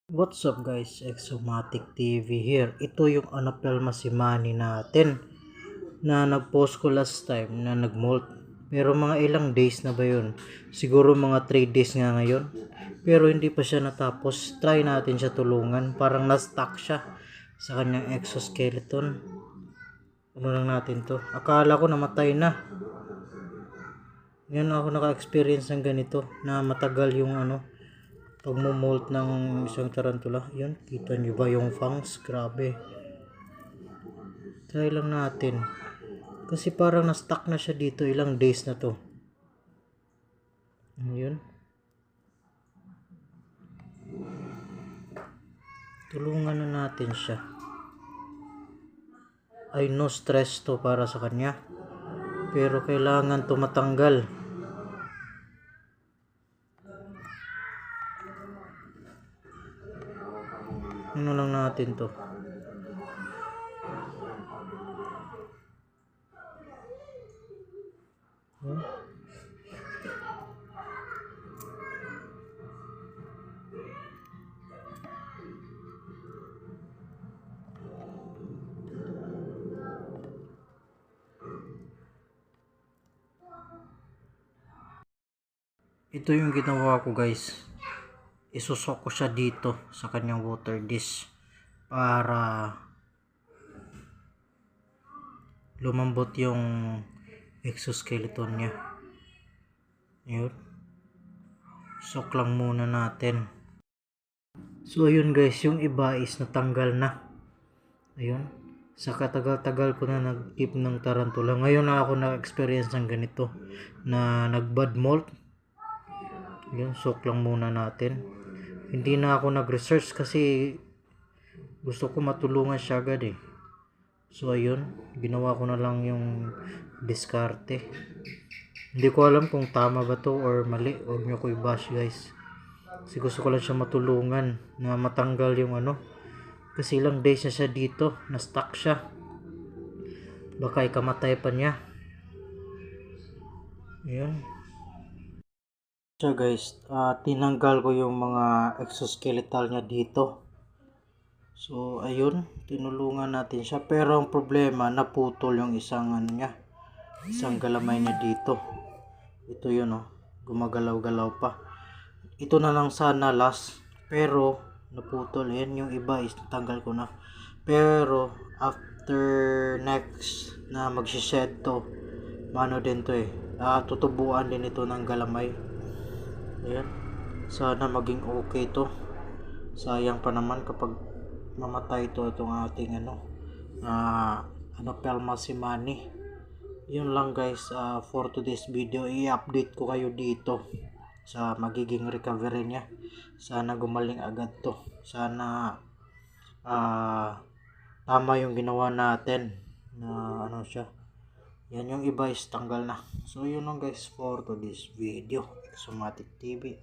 What's up guys, Exomatic TV here. Ito yung Anapelma Simani natin na nag-post ko last time na nag-molt. Pero mga ilang days na ba yun? Siguro mga 3 days nga ngayon. Pero hindi pa siya natapos. Try natin siya tulungan. Parang na-stuck siya sa kanyang exoskeleton. Ano lang natin to? Akala ko namatay na. Ngayon ako naka-experience ng ganito na matagal yung pagmumolt ng isang tarantula. Yun, kita nyo ba yung fangs? Grabe. Try lang natin. Kasi parang na-stuck na siya dito. Ilang days na to. Yun. Tulungan na natin siya. Ay, no stress to para sa kanya. Pero kailangan to matanggal. Ano lang natin to? Ito yung ginawa ko guys. Isusok ko siya dito sa kanyang water dish para lumambot yung exoskeleton niya. Yun. Sok lang muna natin. So ayun guys, yung iba is natanggal na. Ayun. Sa katagal-tagal ko na nag-keep ng tarantula. Ngayon na ako na-experience ng ganito na nag-bud molt. Yun, sok lang muna natin. Hindi na ako nag-research kasi gusto ko matulungan siya agad eh. So ayun, ginawa ko na lang yung diskarte. Hindi ko alam kung tama ba to or mali. Huwag nyo ko i-bash guys. Kasi gusto ko lang siya matulungan na matanggal yung kasi ilang days na siya dito, na stuck siya. Baka ikamatay pa niya. Ayun. So guys, tinanggal ko yung mga exoskeletal niya dito. So ayun, tinulungan natin siya. Pero ang problema, naputol yung isang isang galamay niya dito. Ito yun gumagalaw-galaw pa. Ito na lang sana last, pero naputol. Yan yung iba is natanggal ko na. Pero after next na magsished to, mano din to tutubuan din ito ng galamay. Ayan, sana maging okay to. Sayang pa naman kapag mamatay to itong ating Anapelma Simani. Yun lang guys, for today's video, i-update ko kayo dito sa magiging recovery niya. Sana gumaling agad to. Sana tama yung ginawa natin na siya. Yan, yung iba is tanggal na. So yun lang guys for today's video. Exomatic TV.